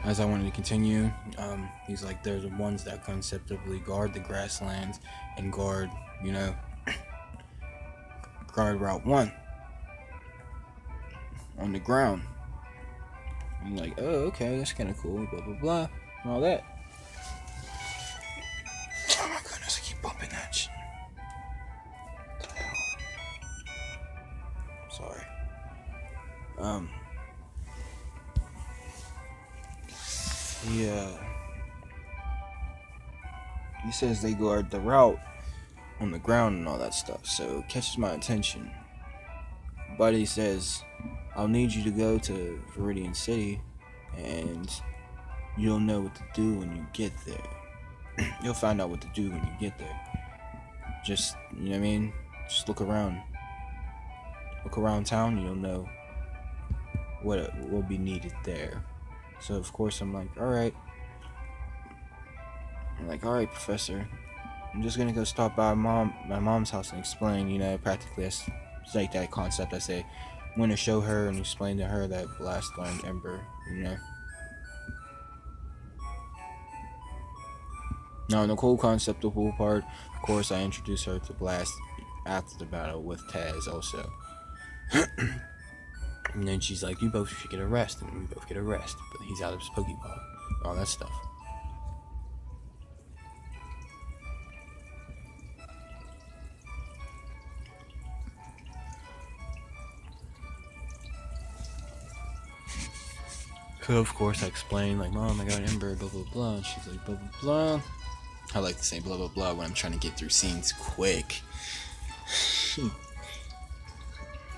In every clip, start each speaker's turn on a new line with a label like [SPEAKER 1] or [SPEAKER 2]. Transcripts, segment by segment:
[SPEAKER 1] as I wanted to continue, he's like, there's the ones that conceptually guard the grasslands and guard, you know, guard Route 1 on the ground. I'm like, oh, okay, that's kind of cool, blah, blah, blah, and all that. Oh my goodness, I keep bumping that shit. What the hell? Sorry. Um, yeah. He says they guard the route on the ground and all that stuff, so it catches my attention. But he says, I'll need you to go to Viridian City, and you'll know what to do when you get there. You'll find out what to do when you get there. Just, you know what I mean? Just look around. Look around town, and you'll know what will be needed there. So, of course, I'm like, alright. I'm like, alright, Professor. I'm just gonna go stop by my mom's house and explain, you know, practically it's like that concept I say. I'm gonna show her and explain to her that Blast learned Ember, you know. Now, the cool concept, the cool part, of course, I introduce her to Blast after the battle with Taz also. And then she's like, you both should get a rest, and we both get a rest, but he's out of his Pokeball, all that stuff. So, of course, I explain, like, Mom, I got an Ember, blah, blah, blah, and she's like, blah, blah, blah. I like to say blah, blah, blah when I'm trying to get through scenes quick.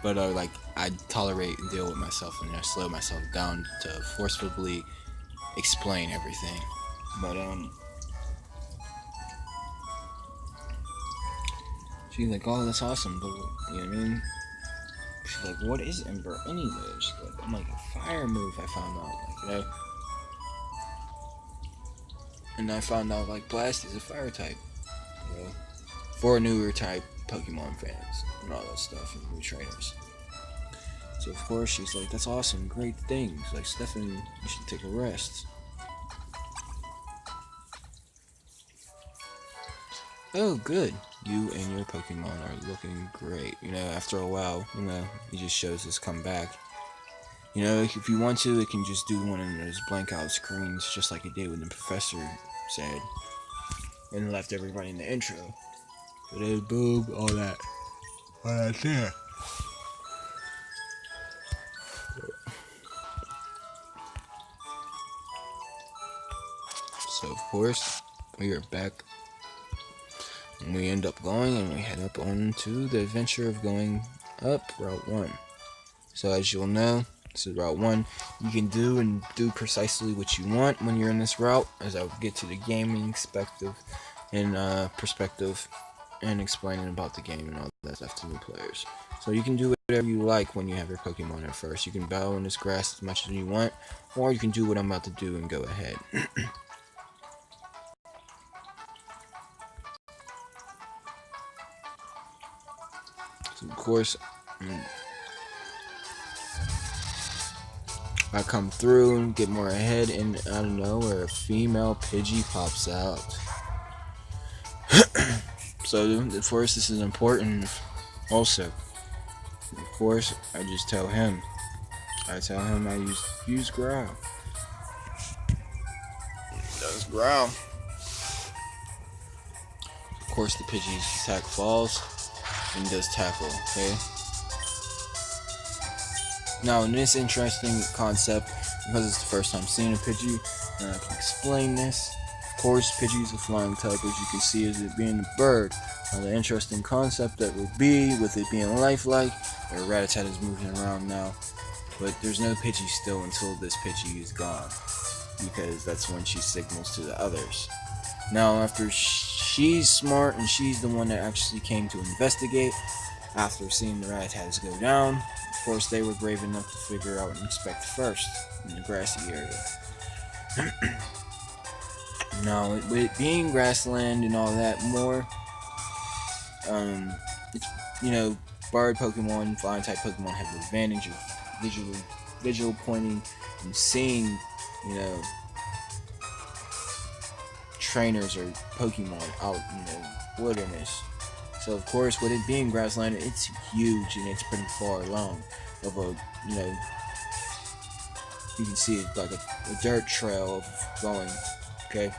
[SPEAKER 1] But, like, I tolerate and deal with myself, and I slow myself down to forcefully explain everything. But, she's like, oh, that's awesome, but, you know what I mean? She's like, what is Ember anyway? She's like, I'm like, a fire move I found out, like, you know? And I found out, like, Blast is a fire type, you know? For newer type Pokemon fans and all that stuff, and new trainers. So, of course, she's like, that's awesome, great things. Like, Stephanie, you should take a rest. Oh, good. You and your Pokemon are looking great. You know, after a while, you know, he just shows his comeback. You know, if you want to, it can just do one of those blank out screens, just like it did when the professor said, and left everybody in the intro. So there's boob, all that. All that there. So, of course, we are back. And we end up going and we head up onto the adventure of going up Route 1. So as you'll know, this is Route 1. You can do and do precisely what you want when you're in this route, as I'll get to the gaming perspective and explaining about the game and all that stuff to new players. So you can do whatever you like when you have your Pokemon at first. You can battle in this grass as much as you want, or you can do what I'm about to do and go ahead. So of course, I come through and get more ahead, and I don't know where a female Pidgey pops out. So, of course, this is important. Also, of course, I just tell him. I tell him I use growl. He does growl. Of course, the Pidgey's attack falls and does tackle. Okay. Now, in this interesting concept, because it's the first time seeing a Pidgey, and I can explain this. Of course, Pidgey's a flying type, as you can see, as it being a bird. Now, the interesting concept that would be, with it being lifelike, where Rattata is moving around now, but there's no Pidgey still until this Pidgey is gone, because that's when she signals to the others. Now, after she's smart, and she's the one that actually came to investigate, after seeing the Rattatas go down, of course, they were brave enough to figure out and inspect first in the grassy area. Now, with it being grassland and all that more, it's, you know, bird Pokemon, flying type Pokemon have the advantage of visual pointing and seeing you know, trainers or Pokemon out in the wilderness. So of course, with it being grassland, it's huge and it's pretty far along of a, you know, you can see it's like a dirt trail of going, okay?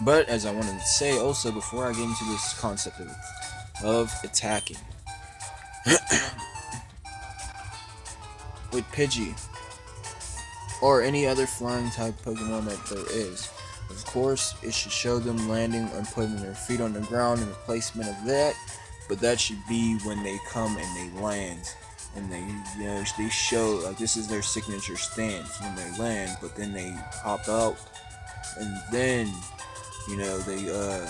[SPEAKER 1] But as I wanted to say also before I get into this concept of attacking, with Pidgey or any other flying type Pokemon that there is, of course it should show them landing and putting their feet on the ground and the placement of that, but that should be when they come and they land and they, you know, they show like this is their signature stance when they land, but then they hop out and then, you know, they you know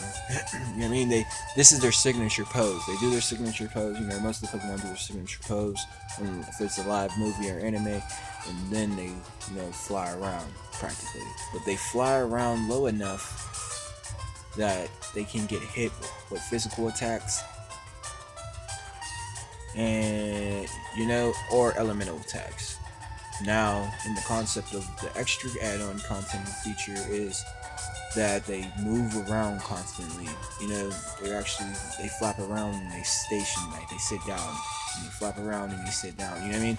[SPEAKER 1] what I mean, this is their signature pose. They do their signature pose, you know, most of the Pokemon do their signature pose, and if it's a live movie or anime, and then they, you know, fly around practically. But they fly around low enough that they can get hit with physical attacks and, you know, or elemental attacks. Now, in the concept of the extra add-on content feature is that they move around constantly. You know, they flap around and they station, like they sit down, and they flap around and they sit down. You know what I mean?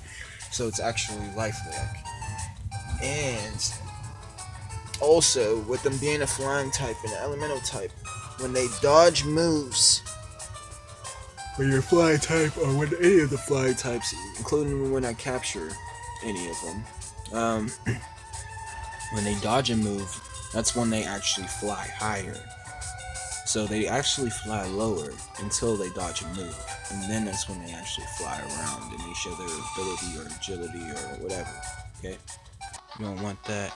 [SPEAKER 1] So it's actually lifelike. And also, with them being a flying type and an elemental type, when they dodge moves, when you're flying type or when any of the flying types, including when I capture any of them, when they dodge a move, that's when they actually fly higher. So they actually fly lower until they dodge a move, and then that's when they actually fly around and they show their ability or agility or whatever. Okay, you don't want that.